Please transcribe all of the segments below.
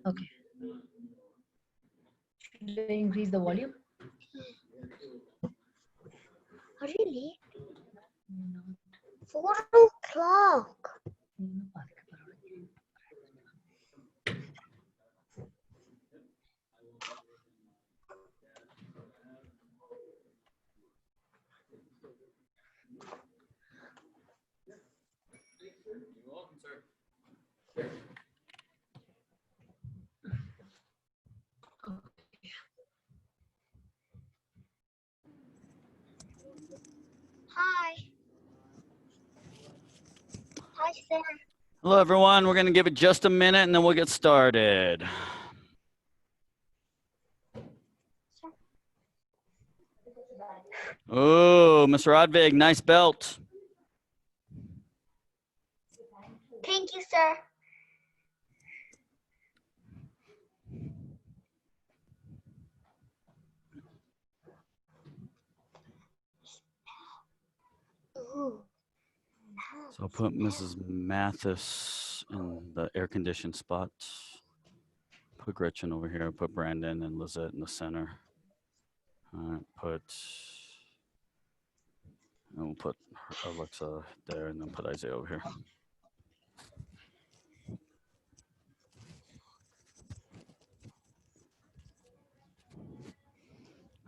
Okay. Should I increase the volume? Really? 4 o'clock. Hi. Hi, sir. Hello, everyone. We're going to give it just a minute and then we'll get started. Oh, Mr. Rodvig, nice belt. Thank you, sir. Ooh. So I'll put Mrs. Mathis in the air-conditioned spot. Put Gretchen over here. Put Brandon and Lizette in the center. All right, and we'll put Alexa there and then put Isaiah over here.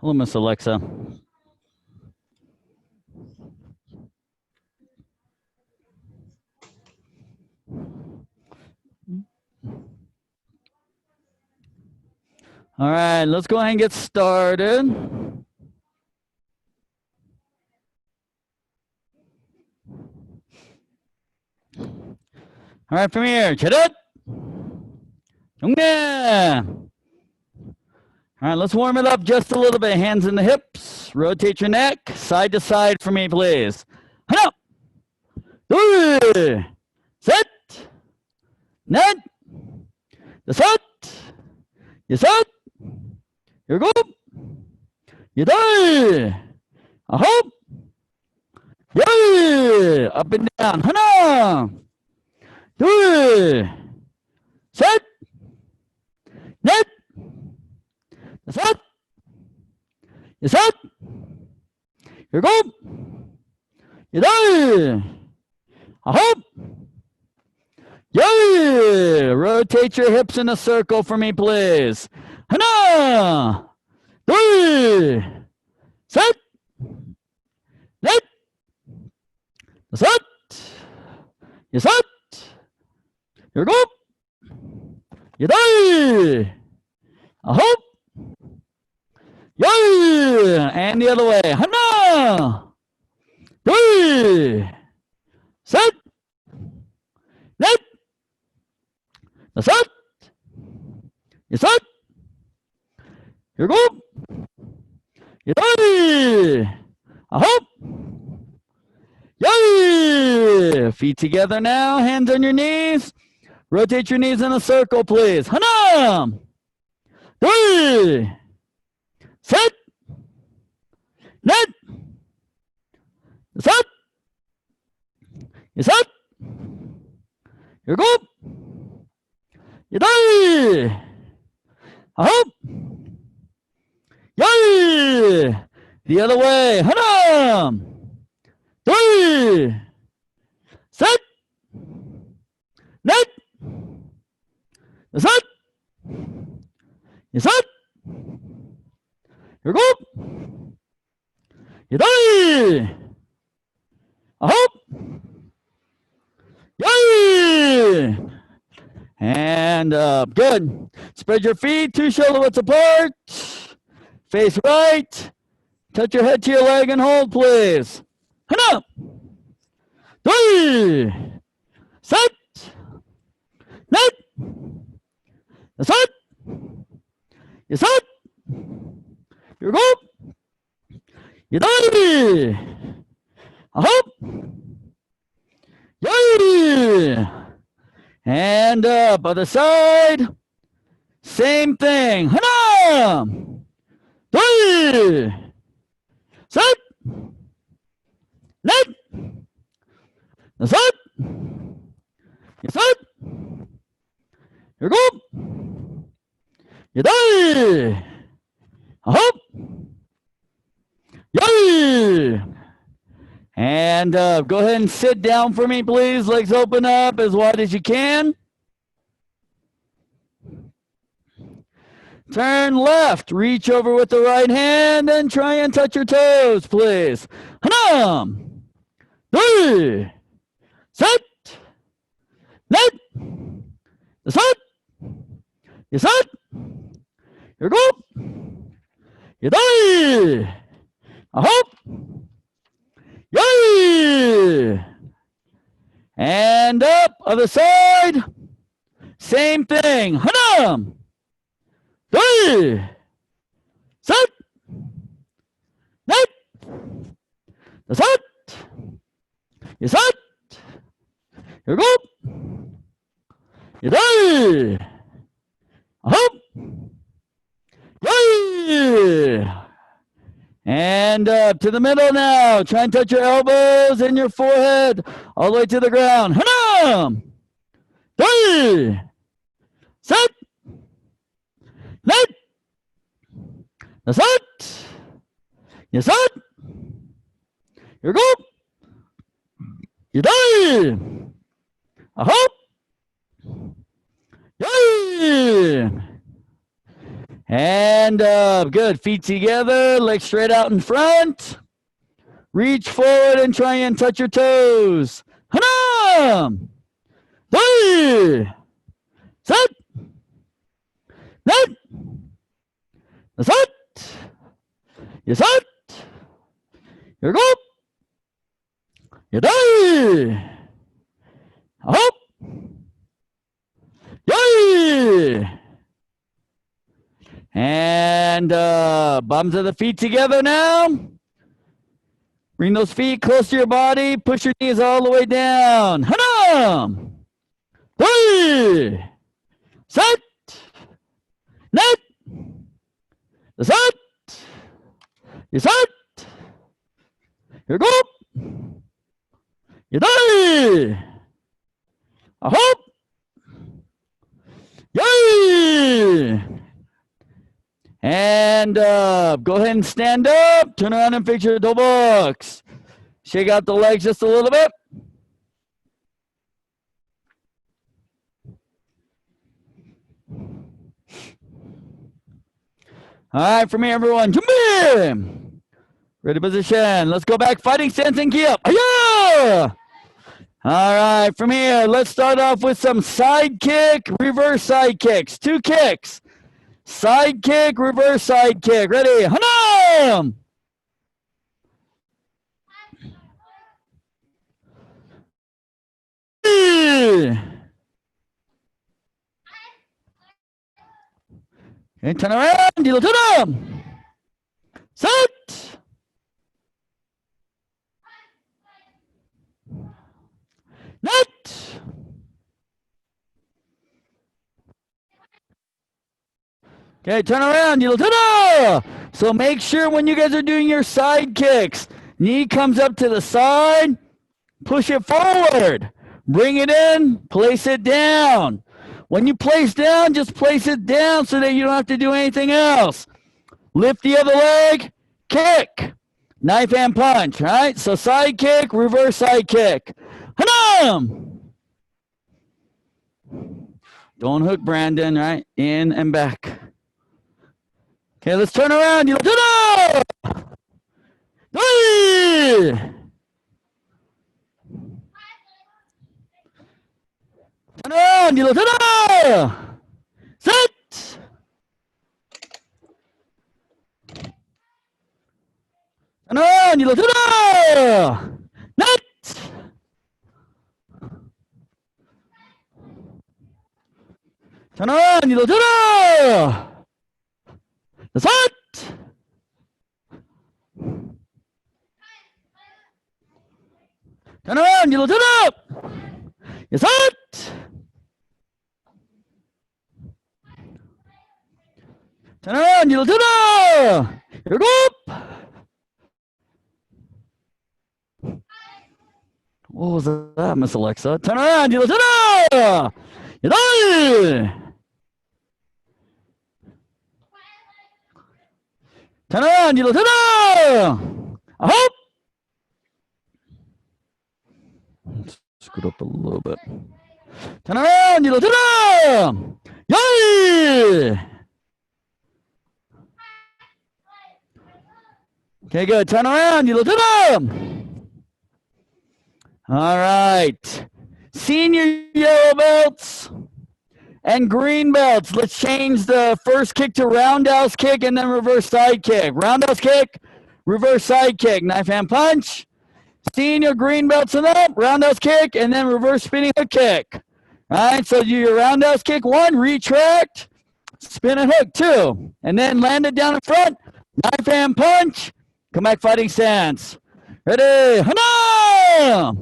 Hello, Miss Alexa. All right, let's go ahead and get started. All right, from here, charit. All right, let's warm it up just a little bit. Hands in the hips. Rotate your neck side to side for me, please. Hana. Sit. Net. The set. You set. You go. You die. A hop. Yay. Up and down. Hana. Set. Net. Set. You set. You go. You die. A hop. Yay. Rotate your hips in a circle for me, please. Hana. Set. Net. Set. You set. You go. You die. A hop. Yay. And the other way. Hana. Set. Net. Set. You set. You go. You die. A hop. Yay. Feet together now. Hands on your knees. Rotate your knees in a circle, please. Hana. Set. Net. Set. You set. You go. You die. A hop. Yay. The other way. Hana. Set. Net. Set. You set. You go. You die. A hop. Yay. And up. Good. Spread your feet 2 shoulder widths apart. Face right. Touch your head to your leg and hold, please. Hana. Set. Net. Set. Yes, up. Here we go. You die. Up. Yay. And up. Other side. Same thing. Hana. Three. Set. Net. That's up. Yes, up. Here we go. You die. Up. Yay. And go ahead and sit down for me, please. Legs open up as wide as you can. Turn left. Reach over with the right hand and try and touch your toes, please. Hanam. Three. Set. Net. Set. You set. Here we go. You die. Up. Yay. And up. Other side. Same thing. Hanam. Three. Set. Net. Set. You set. Here we go. You die. Up. Yay. And up to the middle now. Try and touch your elbows and your forehead all the way to the ground. Hanam. Three. Set. Net. Set. You set. Here we go. You die. Up. Yay. And up. Good. Feet together. Legs straight out in front. Reach forward and try and touch your toes. Hanam. Three. Set. Net. Set. You set. Here we go. You die. Up. Yay. And bottoms of the feet together now. Bring those feet close to your body. Push your knees all the way down. Hanam. Three. Set. Net. Set. You set. Here we go. You die. Up. Yay. And up. Go ahead and stand up. Turn around and fix your toe box. Shake out the legs just a little bit. All right, from here, everyone. Jump in. Ready position. Let's go back. Fighting stance and key up. Yeah. All right, from here, let's start off with some side kick, reverse side kicks. 2 kicks. Side kick, reverse side kick. Ready? Hanam. Okay, turn around. Dilo turn. Set. Net. Okay, turn around. Dilo turn. So make sure when you guys are doing your side kicks, knee comes up to the side, push it forward, bring it in, place it down. When you place down, just place it down so that you don't have to do anything else. Lift the other leg, kick, knife and punch, right? So side kick, reverse side kick. Hanam! Don't hook Brandon, right? In and back. Okay, let's turn around. Three! Turn around, set! Turn around, net! Turn around, That's it. Turn around, you turn up. Yes, it. Turn around, you turn up. Here we go. What was that, Miss Alexa? Turn around, you turn up. You done. Turn around, you turn up. I hope. Scoot up a little bit. Turn around, you turn up. Yay! Okay, good. Turn around, you turn up. All right. Senior yellow belts and green belts. Let's change the first kick to roundhouse kick and then reverse side kick. Roundhouse kick, reverse side kick. Knife hand punch. Senior green belts and up, roundhouse kick, and then reverse spinning hook kick. All right, so do your roundhouse kick 1, retract, spin and hook 2, and then land it down in front, knife hand punch, come back fighting stance. Ready, hana!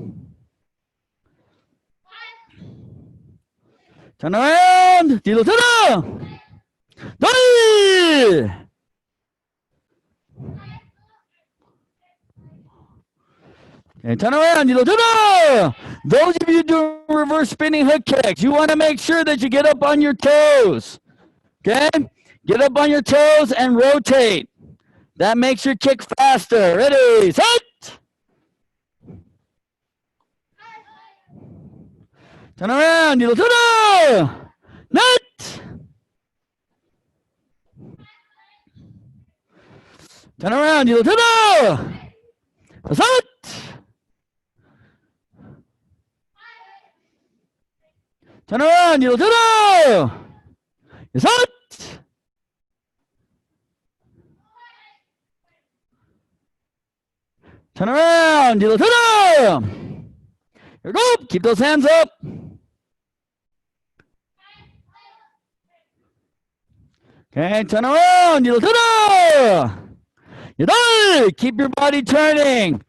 Turn around, dilo tada! Dai! And turn around, you know, those of you doing reverse spinning hook kicks, you want to make sure that you get up on your toes. Okay? Get up on your toes and rotate. That makes your kick faster. Ready, set. Turn around, you know, net. Turn around, you know, set. Turn around, you turn around. Yes, it. Turn around, you turn around. Here we go. Keep those hands up. Okay, turn around, you turn around. You done. Keep your body turning.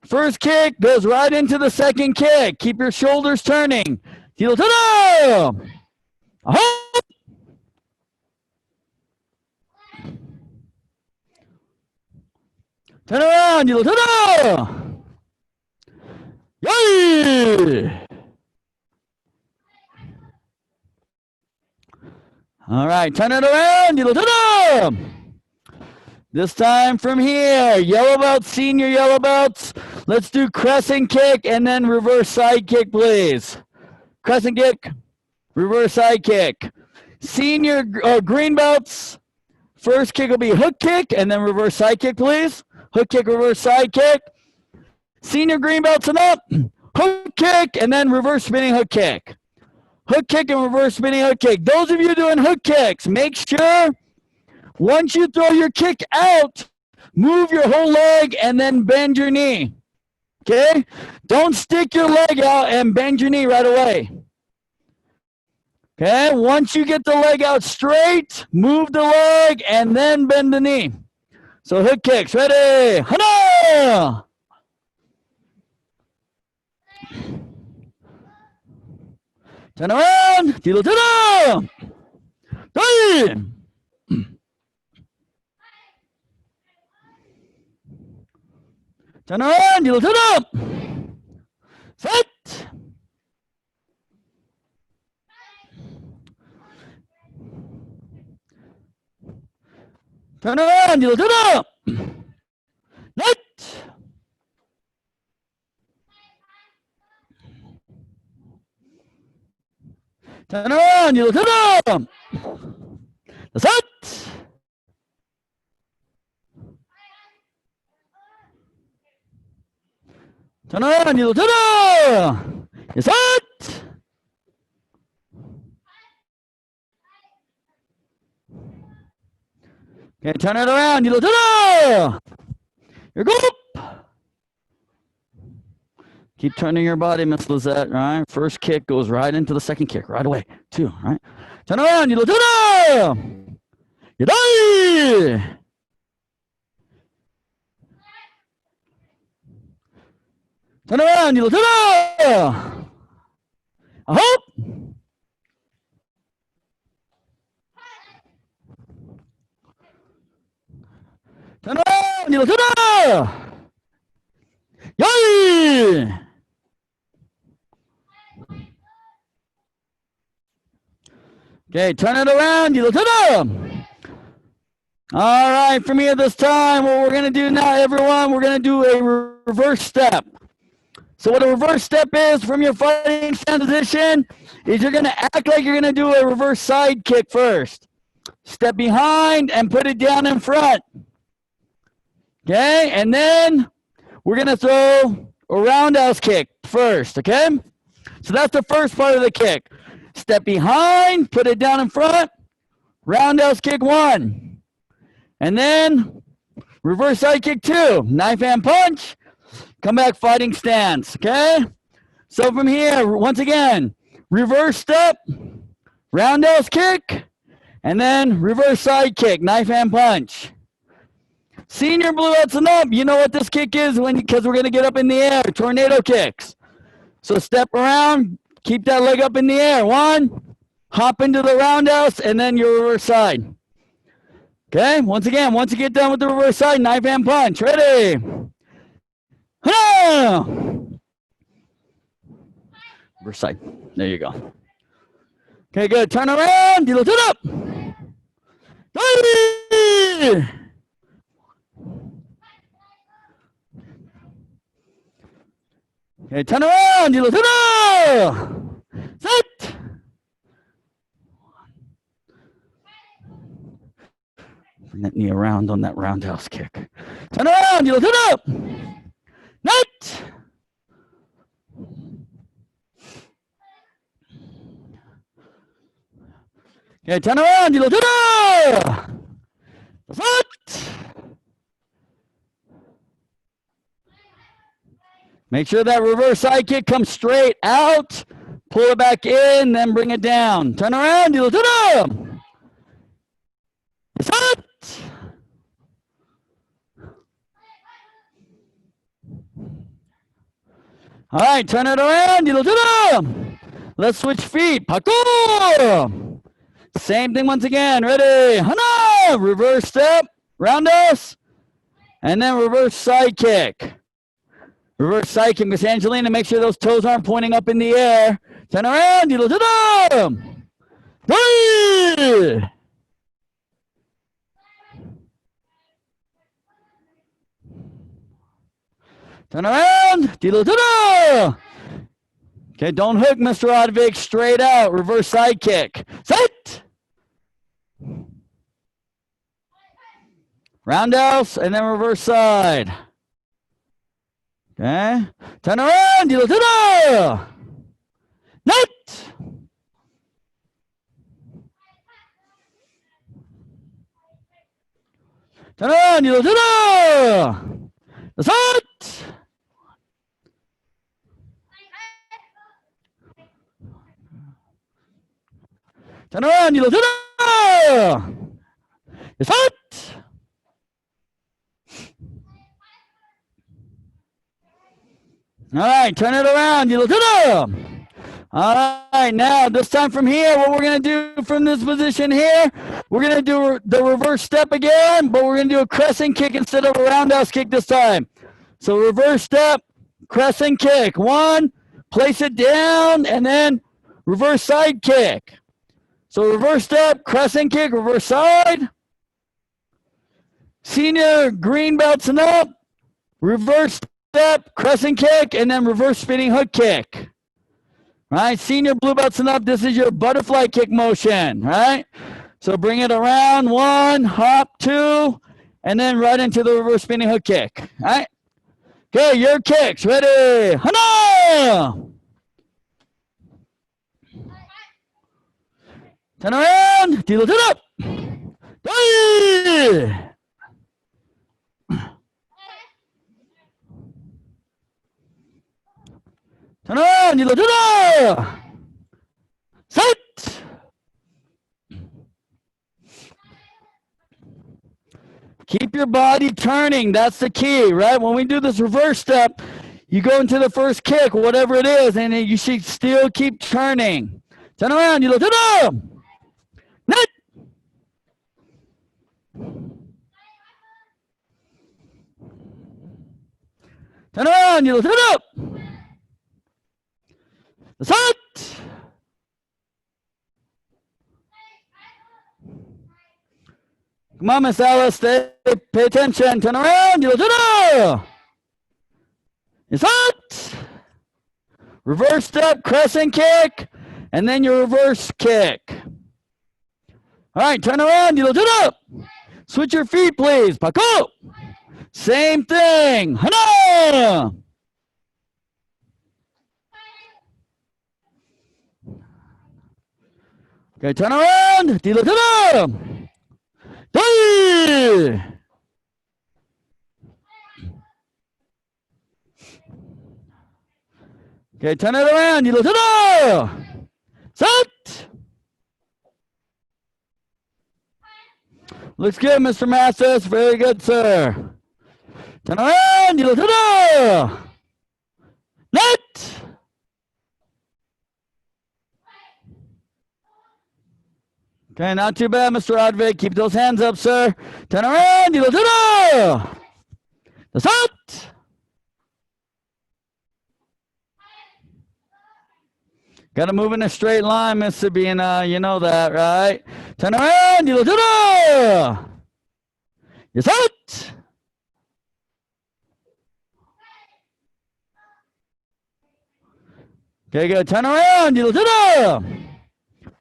First kick goes right into the second kick. Keep your shoulders turning. Turn around, you turn around. Yay! All right, turn it around, you turn around. This time from here, yellow belts, senior yellow belts. Let's do crescent kick and then reverse side kick, please. Crescent kick, reverse side kick. Senior green belts, first kick will be hook kick and then reverse side kick, please. Hook kick, reverse side kick. Senior green belts and up, hook kick and then reverse spinning hook kick. Hook kick and reverse spinning hook kick. Those of you doing hook kicks, make sure once you throw your kick out, move your whole leg and then bend your knee. Okay? Don't stick your leg out and bend your knee right away. Okay? Once you get the leg out straight, move the leg and then bend the knee. So hook kicks. Ready? Hana! Turn around. Tilo tilo. Three. Turn around, you turn up. Set. Turn around, you turn up. Net. Turn around, you turn up. Set. Turn around, you turn up. Set. Okay, turn it around, you turn up. Here go. Keep turning your body, Miss Lizette, right? First kick goes right into the second kick right away. 2, right? Turn around, you turn up. Yadai! Turn around, you turn around. A hop. Turn around, you turn around. Yay! Okay, turn it around, you turn around. All right, from here this time, what we're going to do now, everyone, we're going to do a reverse step. So what a reverse step is from your fighting stand position is you're going to act like you're going to do a reverse side kick first. Step behind and put it down in front. Okay, and then we're going to throw a roundhouse kick first, okay? So that's the first part of the kick. Step behind, put it down in front, roundhouse kick 1. And then reverse side kick 2, knife hand punch, come back fighting stance, okay? So from here, once again, reverse step, roundhouse kick, and then reverse side kick, knife hand punch. Senior blue belts and up, you know what this kick is because we're going to get up in the air, tornado kicks. So step around, keep that leg up in the air. 1, hop into the roundhouse, and then your reverse side. Okay, once again, once you get done with the reverse side, knife hand punch. Ready? Reverse side. There you go. Okay, good. Turn around. Turn up. Hey! Okay, turn around. Turn up. Set. Bring that knee around on that roundhouse kick. Turn around. Turn up. Net. Okay, turn around. Turn up. Set. Make sure that reverse side kick comes straight out. Pull it back in, then bring it down. Turn around. Turn up. Set. All right, turn it around. Let's switch feet. Parkour. Same thing once again. Ready? Hana! Reverse step, roundhouse, and then reverse side kick. Reverse side kick, Miss Angelina. Make sure those toes aren't pointing up in the air. Turn around. Three. Turn around. Okay, don't hook, Mr. Odvik. Straight out. Reverse side kick. Set. Roundhouse and then reverse side. Okay. Turn around. Net. Turn around. Set. Turn around. Set. All right, turn it around. All right, now this time from here, what we're going to do from this position here, we're going to do the reverse step again, but we're going to do a crescent kick instead of a roundhouse kick this time. So reverse step, crescent kick. 1, place it down, and then reverse side kick. So reverse step, crescent kick, reverse side. Senior green belts and up, reverse step, crescent kick, and then reverse spinning hook kick. Right, senior blue belts and up, this is your butterfly kick motion, right? So bring it around, 1, hop, 2, and then right into the reverse spinning hook kick, all right? Okay, your kicks, ready, Hana! Turn around, turn up, 3. Turn around, set. Keep your body turning. That's the key, right? When we do this reverse step, you go into the first kick, whatever it is, and you should still keep turning. Turn around. You look. Net. Turn around. You look. Up. That's it. Come on, Miss Alice. Stay. Pay attention. Turn around. You look. Up. It's it. Reverse step, crescent kick, and then your reverse kick. All right, turn around. You look up. Switch your feet, please. Pako. Same thing. Hana. Okay, turn around. You look up. Three. Okay, turn it around. You look up. Set. Looks good, Mr. Massis. Very good, sir. Turn around. You look up. Net. Okay, not too bad, Mr. Rodvik. Keep those hands up, sir. Turn around. You look up. That's it. Got to move in a straight line, Miss Sabina. You know that, right? Turn around. You look up. Yes, it. Okay, good. Turn around. You look up.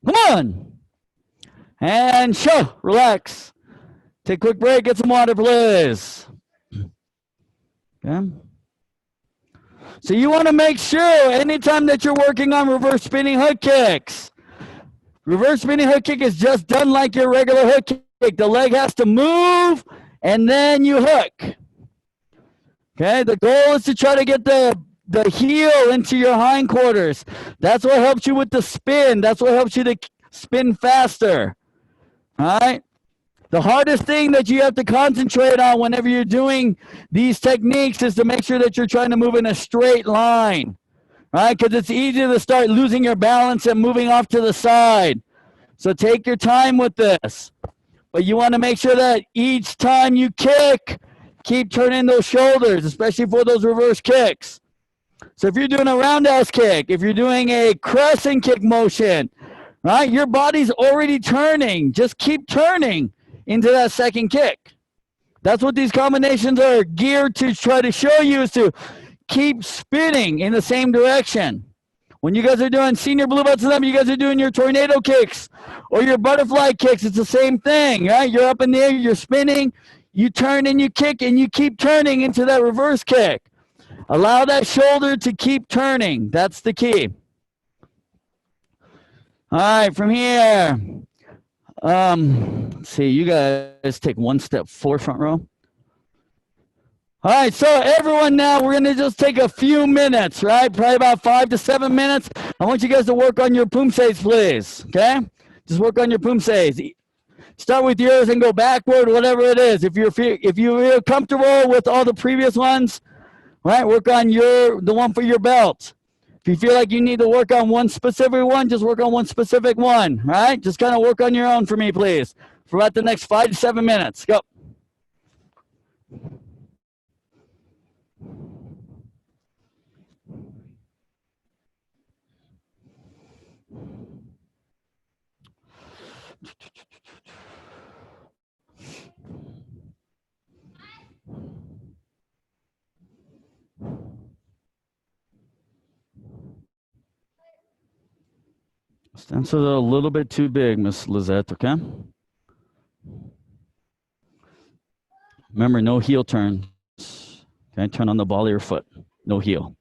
Come on. And show. Relax. Take a quick break. Get some water, please. Okay. So you want to make sure anytime that you're working on reverse spinning hook kicks, reverse spinning hook kick is just done like your regular hook kick. The leg has to move and then you hook. Okay, the goal is to try to get the heel into your hindquarters. That's what helps you with the spin. That's what helps you to spin faster. All right? The hardest thing that you have to concentrate on whenever you're doing these techniques is to make sure that you're trying to move in a straight line, right? Because it's easy to start losing your balance and moving off to the side. So take your time with this. But you want to make sure that each time you kick, keep turning those shoulders, especially for those reverse kicks. So if you're doing a roundhouse kick, if you're doing a crescent kick motion, right, your body's already turning. Just keep turning into that second kick. That's what these combinations are geared to try to show you, is to keep spinning in the same direction. When you guys are doing senior blue belts and them, you guys are doing your tornado kicks or your butterfly kicks, it's the same thing, right? You're up in the air, you're spinning, you turn and you kick and you keep turning into that reverse kick. Allow that shoulder to keep turning. That's the key. All right, from here, let's see, you guys take one step forward, front row. All right, so everyone now, we're going to just take a few minutes, right? Probably about 5 to 7 minutes. I want you guys to work on your Poomsaes, please, okay? Just work on your Poomsaes. Start with yours and go backward, whatever it is. If you feel comfortable with all the previous ones, right, work on the one for your belt. If you feel like you need to work on one specific one, just work on one specific one, right? Just kind of work on your own for me, please, for about the next 5 to 7 minutes. Go. Stances are a little bit too big, Miss Lizette, okay? Remember, no heel turns. Okay, turn on the ball of your foot. No heel.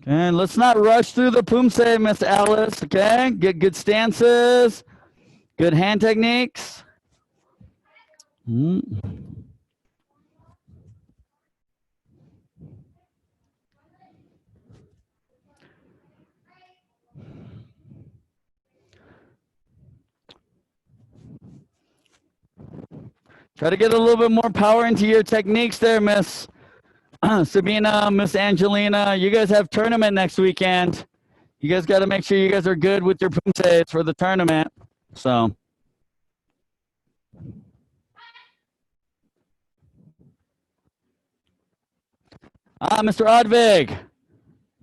Okay, let's not rush through the Poomsae, Miss Alice, okay? Get good stances, good hand techniques. Try to get a little bit more power into your techniques there, Miss Sabina, Miss Angelina. You guys have tournament next weekend. You guys got to make sure you guys are good with your Poomsae for the tournament. So. Mr. Odvig.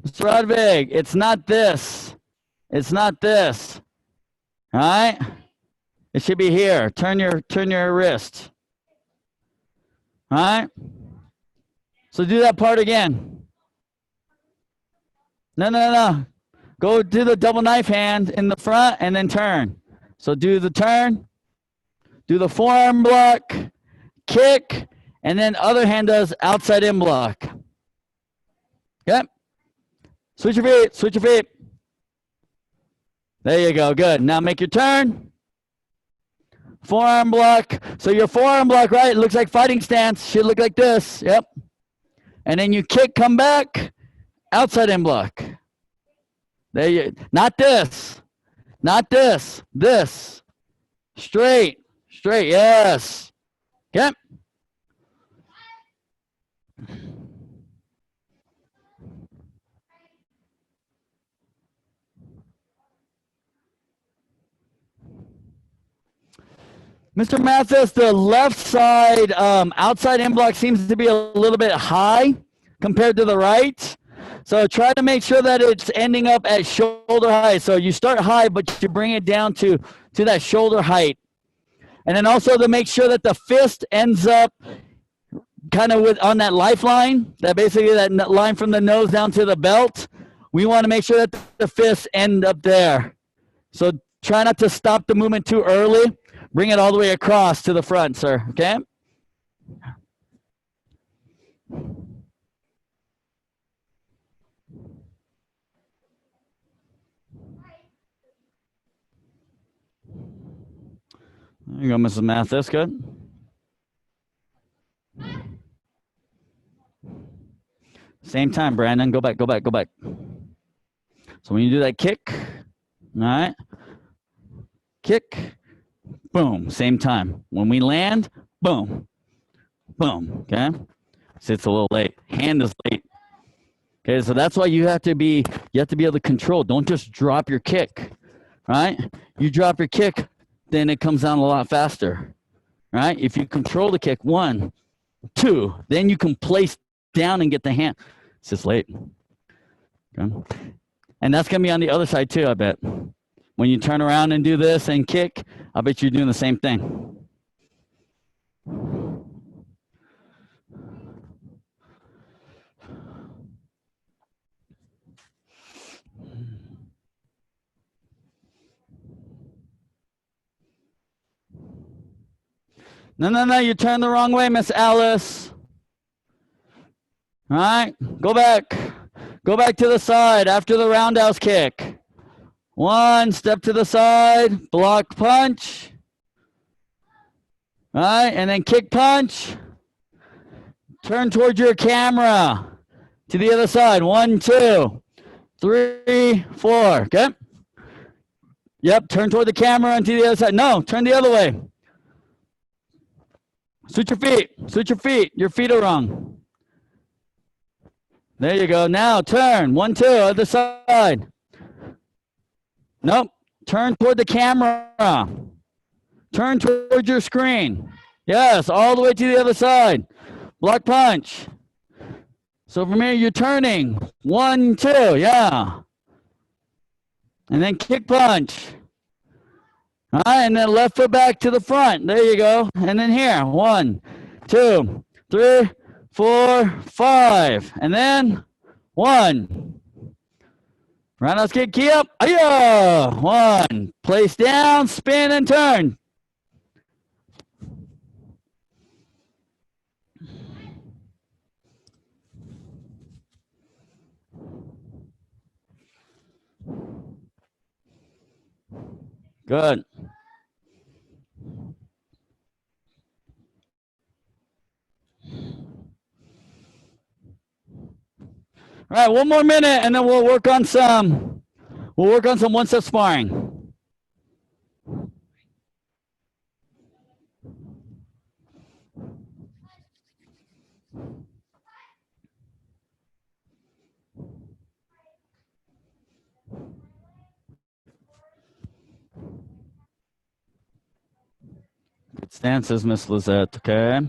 Mr. Odvig, it's not this. It's not this. All right? It should be here. Turn your wrist. All right? So do that part again. No. Go do the double knife hand in the front and then turn. So do the turn, do the forearm block, kick, and then other hand does outside in block. Okay? Switch your feet, switch your feet. There you go, good. Now make your turn. Forearm block. So your forearm block, right, it looks like fighting stance. Should look like this, yep. And then you kick, come back, outside in block. There you, not this, this. Straight, yes. Okay. Mr. Mathis, the left side outside in block seems to be a little bit high compared to the right. So try to make sure that it's ending up at shoulder height. So you start high, but you bring it down to that shoulder height. And then also to make sure that the fist ends up kind of on that lifeline, that basically that line from the nose down to the belt. We want to make sure that the fists end up there. So try not to stop the movement too early. Bring it all the way across to the front, sir, okay? There you go, Mrs. Mathis, good. Same time, Brandon, go back. So when you do that kick, all right, kick, boom, same time. When we land, boom, okay? So it's a little late, hand is late. Okay, so that's why you have to be able to control. Don't just drop your kick, right? You drop your kick, then it comes down a lot faster, right? If you control the kick, 1, 2, then you can place down and get the hand. It's just late. Okay. And that's gonna be on the other side too, I bet. When you turn around and do this and kick, I bet you're doing the same thing. No, you turn the wrong way, Miss Alice. All right, go back. Go back to the side after the roundhouse kick. 1, step to the side, block punch. All right, and then kick punch. Turn towards your camera to the other side. 1, 2, 3, 4, okay? Yep, turn toward the camera and to the other side. No, turn the other way. Switch your feet. Your feet are wrong. There you go. Now turn. 1, 2, other side. Nope. Turn toward the camera. Turn toward your screen. Yes, all the way to the other side. Block punch. So from here, you're turning. 1, 2, yeah. And then kick punch. All right, and then left foot back to the front. There you go. And then here, 1, 2, 3, 4, 5. And then 1. Roundhouse kick, key up. Aya! 1. Place down, spin, and turn. Good. All right, 1 more minute, and then we'll work on some one-step sparring. stances, Miss Lizette, okay?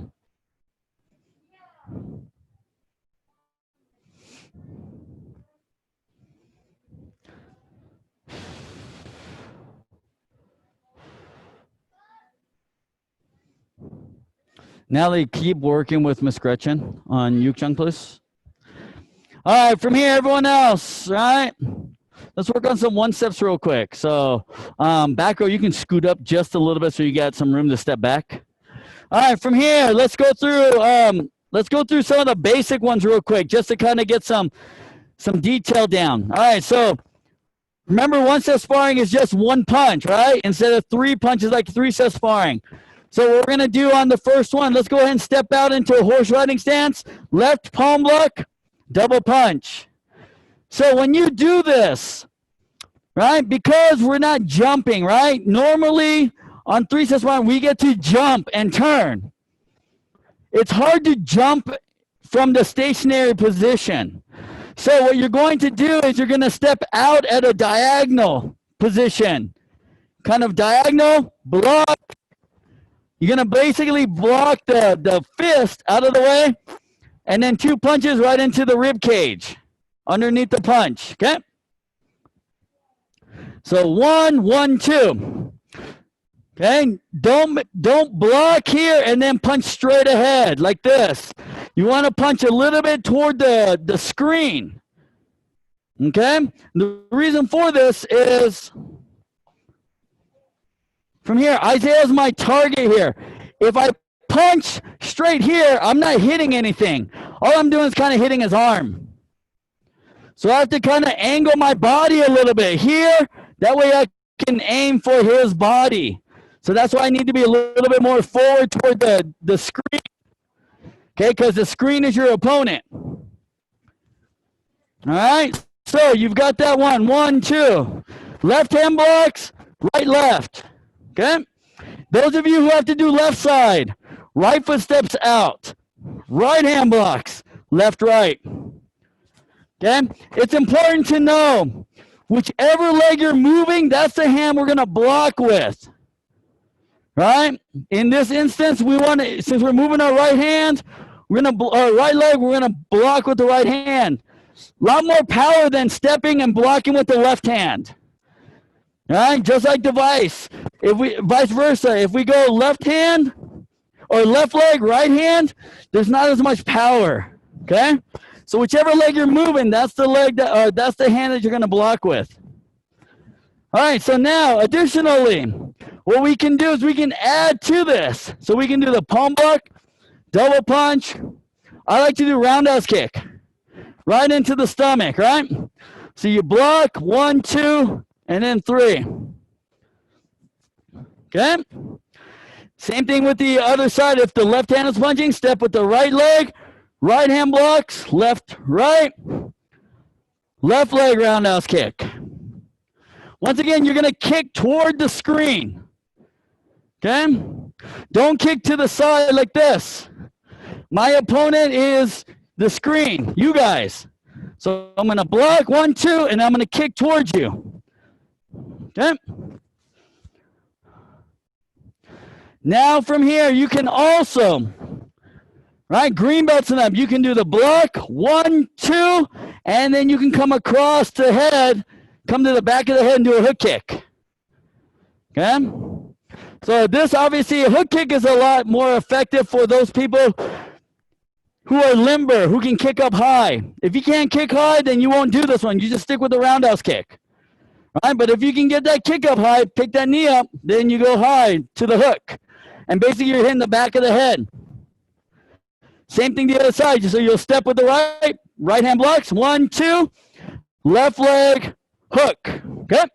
Natalie, keep working with Miss Gretchen on Yukchung, please. All right, from here, everyone else, right? Let's work on some one steps real quick. So back row, you can scoot up just a little bit so you got some room to step back. All right, from here, let's go through some of the basic ones real quick, just to kind of get some detail down. All right, so remember, one step sparring is just one punch, right? Instead of 3 punches like 3-step sparring. So what we're going to do on the first one, let's go ahead and step out into a horse riding stance, left palm block, double punch. So when you do this, right, because we're not jumping, right? Normally on 3-step sparring, we get to jump and turn. It's hard to jump from the stationary position. So what you're going to do is you're going to step out at a diagonal position. Kind of diagonal, block. You're going to basically block the fist out of the way, and then 2 punches right into the rib cage underneath the punch, okay? So 1, 1, 2. Okay? Don't block here and then punch straight ahead like this. You want to punch a little bit toward the screen. Okay? The reason for this is from here, Isaiah's my target here. If I punch straight here, I'm not hitting anything. All I'm doing is kind of hitting his arm. So I have to kind of angle my body a little bit here. That way I can aim for his body. So that's why I need to be a little bit more forward toward the screen. Okay, because the screen is your opponent. All right, so you've got that one. 1, 2. Left hand blocks, right, left. Okay? Those of you who have to do left side, right foot steps out. Right hand blocks, left, right. Okay? It's important to know whichever leg you're moving, that's the hand we're going to block with. Right? In this instance, we want to, since we're moving our right hand, we're going to, right leg, we're going to block with the right hand. A lot more power than stepping and blocking with the left hand. All right, just like the vice. If we vice versa, if we go left hand or left leg, right hand, there's not as much power. Okay, so whichever leg you're moving, that's the leg that that's the hand that you're going to block with. All right, so now additionally, what we can do is we can add to this. So we can do the palm block, double punch. I like to do roundhouse kick, right into the stomach. Right. So you block 1, 2. And then 3. Okay? Same thing with the other side. If the left hand is punching, step with the right leg. Right hand blocks. Left, right. Left leg roundhouse kick. Once again, you're going to kick toward the screen. Okay? Don't kick to the side like this. My opponent is the screen. You guys. So I'm going to block 1, 2, and I'm going to kick towards you. Okay. Now from here, you can also, right, green belts and up, you can do the block, 1, 2, and then you can come across the head, come to the back of the head and do a hook kick. Okay. So this, obviously, a hook kick is a lot more effective for those people who are limber, who can kick up high. If you can't kick high, then you won't do this one. You just stick with the roundhouse kick. Right, but if you can get that kick up high, pick that knee up, then you go high to the hook. And basically you're hitting the back of the head. Same thing the other side. So you'll step with the right hand blocks. 1, 2, left leg, hook. Okay?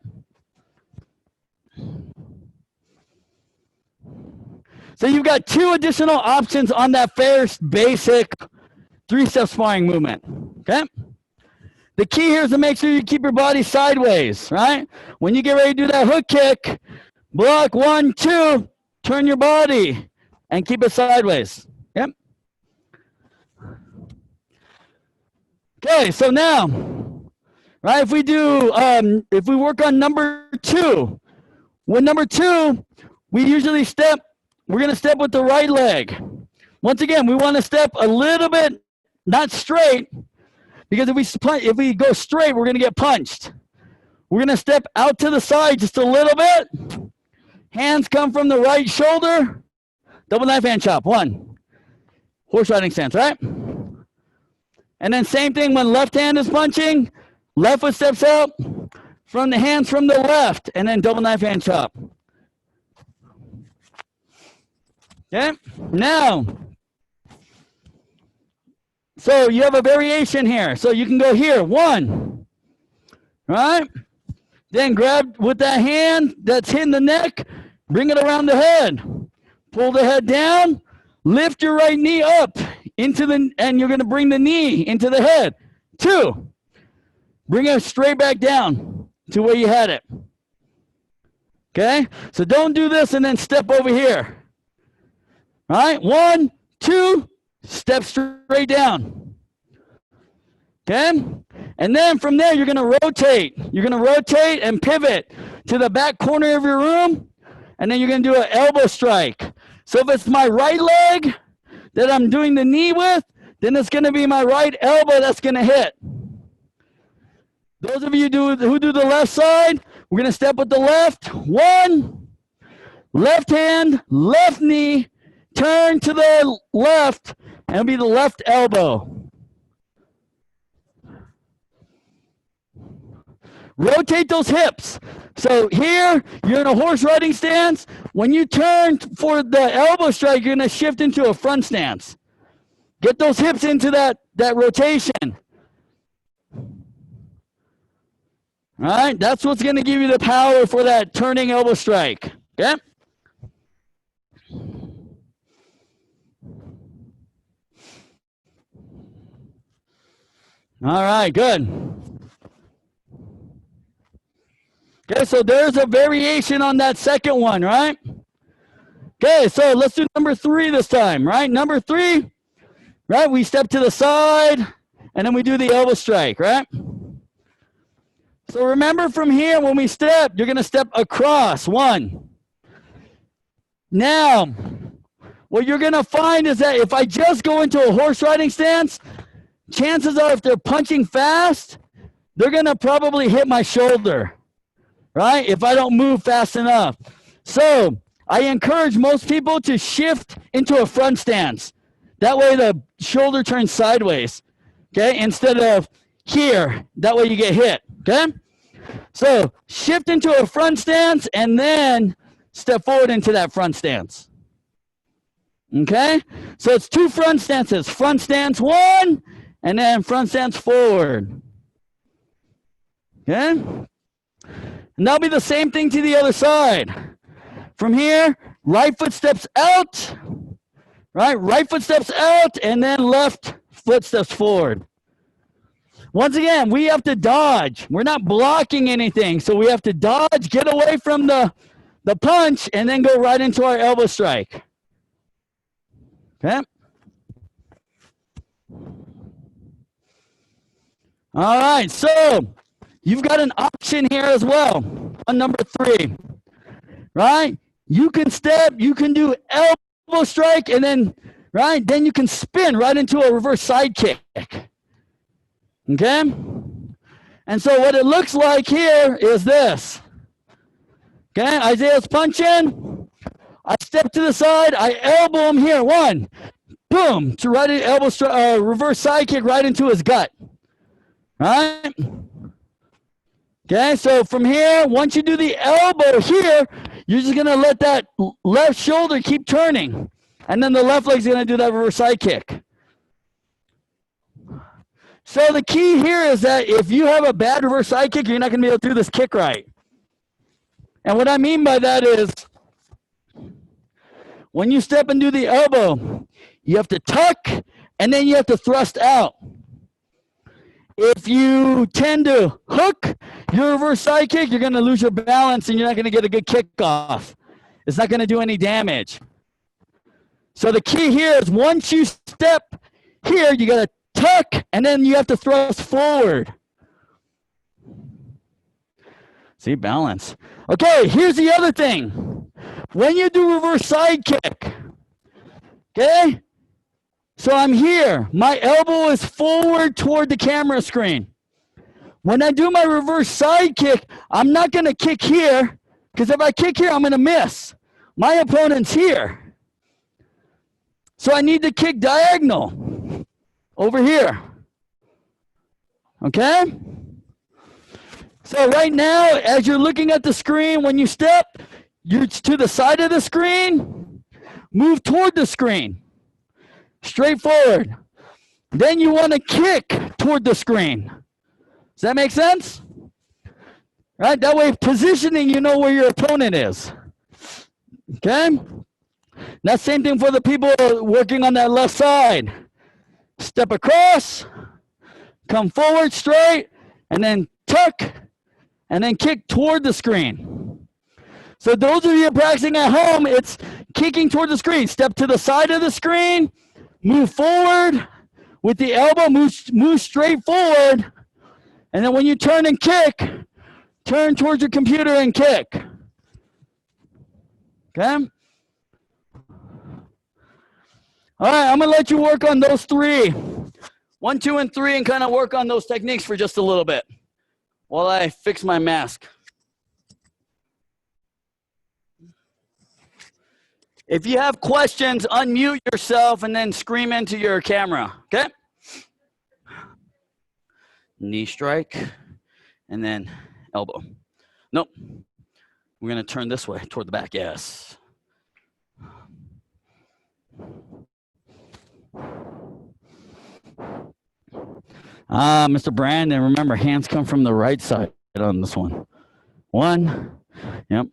So you've got 2 additional options on that first basic 3-step sparring movement. Okay? The key here is to make sure you keep your body sideways, right? When you get ready to do that hook kick, block 1, 2, turn your body and keep it sideways. Yep. Okay, so now, right, if we work on number 2, with number 2, we usually step we're going to step with the right leg. Once again, we want to step a little bit, not straight, because if we go straight, we're going to get punched. We're going to step out to the side just a little bit. Hands come from the right shoulder. Double knife hand chop. 1. Horse riding stance, right? And then same thing when left hand is punching. Left foot steps out from the hands from the left. And then double knife hand chop. Okay? Now, so you have a variation here. So you can go here. 1. Right? Then grab with that hand that's hitting the neck. Bring it around the head. Pull the head down. Lift your right knee up into and you're going to bring the knee into the head. 2. Bring it straight back down to where you had it. Okay? So don't do this and then step over here. All right? 1, 2, step straight down. Okay? And then from there, you're going to rotate. You're going to rotate and pivot to the back corner of your room. And then you're going to do an elbow strike. So if it's my right leg that I'm doing the knee with, then it's going to be my right elbow that's going to hit. Those of you who do the left side, we're going to step with the left. 1, left hand, left knee, turn to the left, and it'll be the left elbow. Rotate those hips. So here, you're in a horse riding stance. When you turn for the elbow strike, you're going to shift into a front stance. Get those hips into that rotation. All right, that's what's going to give you the power for that turning elbow strike. Okay? All right, good. Okay, so there's a variation on that second one, right? Okay, so let's do number 3 this time, right? Number 3, right? We step to the side, and then we do the elbow strike, right? So remember from here, when we step, you're going to step across. 1. Now, what you're going to find is that if I just go into a horse riding stance, chances are if they're punching fast, they're going to probably hit my shoulder. Right? If I don't move fast enough. So I encourage most people to shift into a front stance. That way the shoulder turns sideways. Okay? Instead of here. That way you get hit. Okay? So shift into a front stance and then step forward into that front stance. Okay? So it's 2 front stances. Front stance 1 and then front stance forward. Okay? And that'll be the same thing to the other side. From here, right foot steps out, right? Right foot steps out, and then left foot steps forward. Once again, we have to dodge. We're not blocking anything, so we have to dodge, get away from the punch, and then go right into our elbow strike. Okay? All right, so you've got an option here as well on number 3, right? You can step, you can do elbow strike, and then, right, then you can spin right into a reverse side kick. Okay? And so what it looks like here is this. Okay, Isaiah's punching. I step to the side, I elbow him here. 1, boom, to right elbow reverse side kick right into his gut. Right? Okay, so from here, once you do the elbow here, you're just going to let that left shoulder keep turning. And then the left leg's going to do that reverse side kick. So the key here is that if you have a bad reverse side kick, you're not going to be able to do this kick right. And what I mean by that is, when you step and do the elbow, you have to tuck, and then you have to thrust out. If you tend to hook your reverse side kick, you're going to lose your balance and you're not going to get a good kickoff. It's not going to do any damage. So the key here is once you step here, you got to tuck and then you have to thrust forward. See, balance. Okay, here's the other thing. When you do reverse side kick, okay? So I'm here. My elbow is forward toward the camera screen. When I do my reverse side kick, I'm not going to kick here, because if I kick here, I'm going to miss. My opponent's here. So I need to kick diagonal over here. Okay? So right now, as you're looking at the screen, when you step, you're to the side of the screen, move toward the screen, straight forward. Then you want to kick toward the screen. Does that make sense? Right? That way, positioning, you know where your opponent is. Okay? That same thing for the people working on that left side. Step across, come forward straight, and then tuck, and then kick toward the screen. So those of you practicing at home, it's kicking toward the screen. Step to the side of the screen, move forward with the elbow, move straight forward, and then when you turn and kick, turn towards your computer and kick. Okay? All right, I'm going to let you work on those 3. 1, 2, and 3, and kind of work on those techniques for just a little bit while I fix my mask. If you have questions, unmute yourself and then scream into your camera, okay? Knee strike, and then elbow. Nope. We're going to turn this way toward the back, yes. Mr. Brandon, remember, hands come from the right side on this one. 1, yep.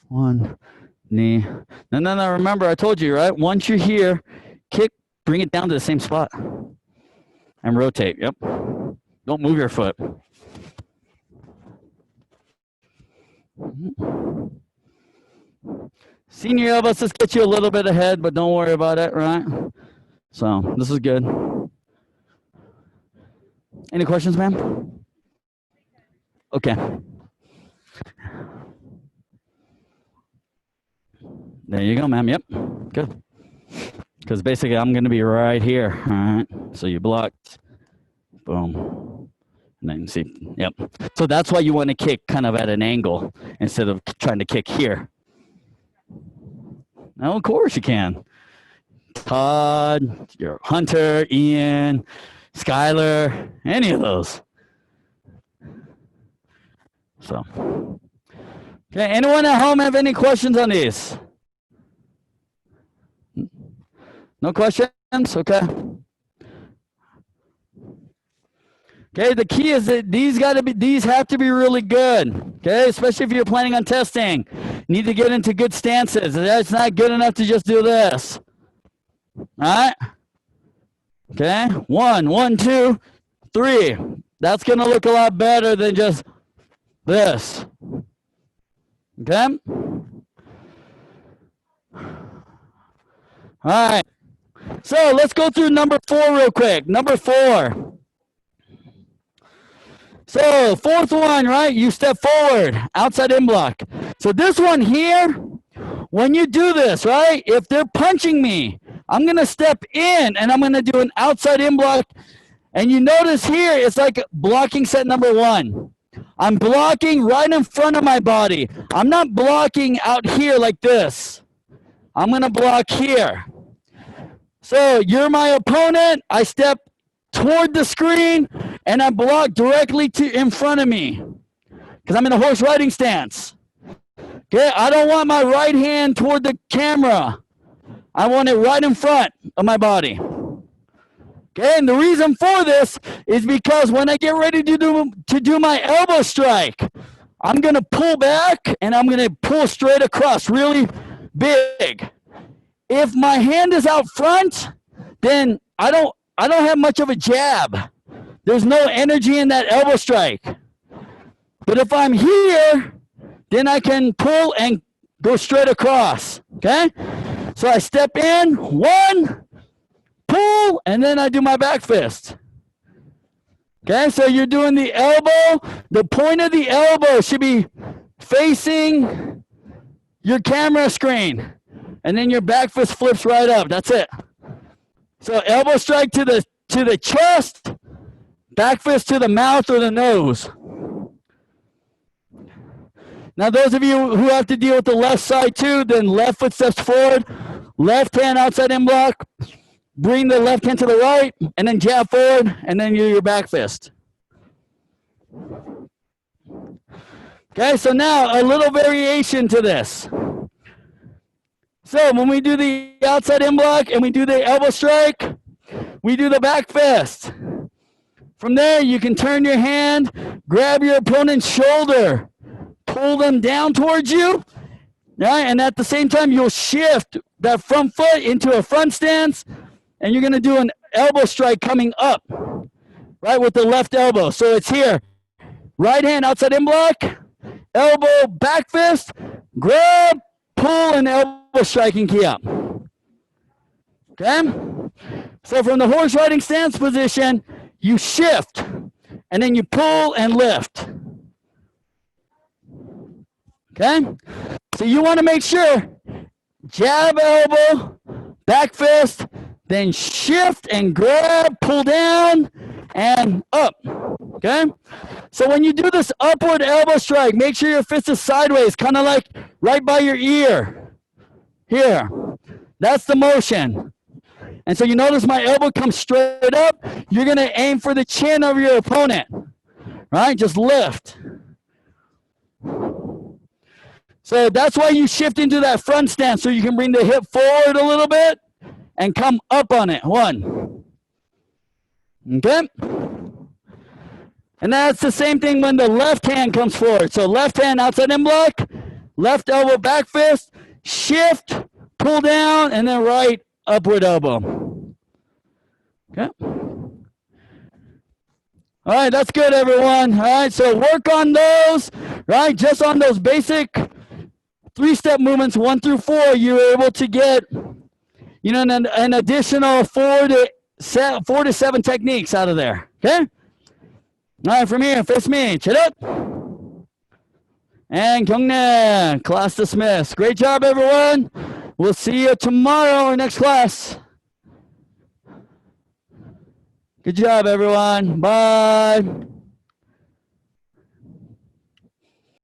1, knee. No, remember, I told you, right? Once you're here, kick, bring it down to the same spot. And rotate, yep. Don't move your foot. Senior elbows just get you a little bit ahead, but don't worry about it, right? So, this is good. Any questions, ma'am? Okay. There you go, ma'am. Yep. Good. Because basically, I'm going to be right here. All right. So you blocked. Boom. And then see. Yep. So that's why you want to kick kind of at an angle instead of trying to kick here. Now, of course you can. Todd, your Hunter, Ian, Skylar, any of those. So, okay, anyone at home have any questions on these? No questions? Okay. Okay, the key is that these have to be really good. Okay, especially if you're planning on testing. You need to get into good stances. It's not good enough to just do this. All right? Okay, 1, 2, 3. That's going to look a lot better than just this. Okay? All right. So let's go through number 4 real quick. Number 4. So 4th one, right? You step forward, outside in block. So this one here, when you do this, right? If they're punching me, I'm going to step in and I'm going to do an outside in block. And you notice here, it's like blocking set number 1. I'm blocking right in front of my body. I'm not blocking out here like this. I'm going to block here. So you're my opponent. I step toward the screen and I block directly in front of me because I'm in a horse riding stance. Okay, I don't want my right hand toward the camera. I want it right in front of my body. Okay, and the reason for this is because when I get ready to do my elbow strike, I'm going to pull back and I'm going to pull straight across really big. If my hand is out front, then I don't have much of a jab. There's no energy in that elbow strike. But if I'm here, then I can pull and go straight across. Okay? So I step in, 1, pull, and then I do my back fist. Okay, so you're doing the elbow. The point of the elbow should be facing your camera screen. And then your back fist flips right up. That's it. So elbow strike to the chest, back fist to the mouth or the nose. Now those of you who have to deal with the left side too, then left foot steps forward, left hand outside in block, bring the left hand to the right, and then jab forward, and then your back fist. Okay, so now a little variation to this. So when we do the outside in block and we do the elbow strike, we do the back fist. From there, you can turn your hand, grab your opponent's shoulder, pull them down towards you, right? And at the same time, you'll shift that front foot into a front stance, and you're gonna do an elbow strike coming up, right, with the left elbow. So it's here, right hand outside in block, elbow back fist, grab, pull, and elbow striking key up. Okay? So from the horse riding stance position, you shift, and then you pull and lift. Okay? So you want to make sure, jab elbow, back fist, then shift and grab, pull down, and up. Okay? So when you do this upward elbow strike, make sure your fist is sideways, kind of like right by your ear. Here. That's the motion. And so you notice my elbow comes straight up. You're going to aim for the chin of your opponent. Right? Just lift. So that's why you shift into that front stance, so you can bring the hip forward a little bit and come up on it. One. Okay? And that's the same thing when the left hand comes forward. So left hand outside in block, left elbow back fist, shift, pull down, and then right upward elbow. Okay. All right, that's good, everyone. All right, so work on those, right? Just on those basic three-step movements, 1 through 4, you're able to get, you know, an additional 4 to 7 techniques out of there. Okay. All right, from here, face me, chin up. And 경례, class dismissed. Great job, everyone. We'll see you tomorrow in next class. Good job, everyone. Bye.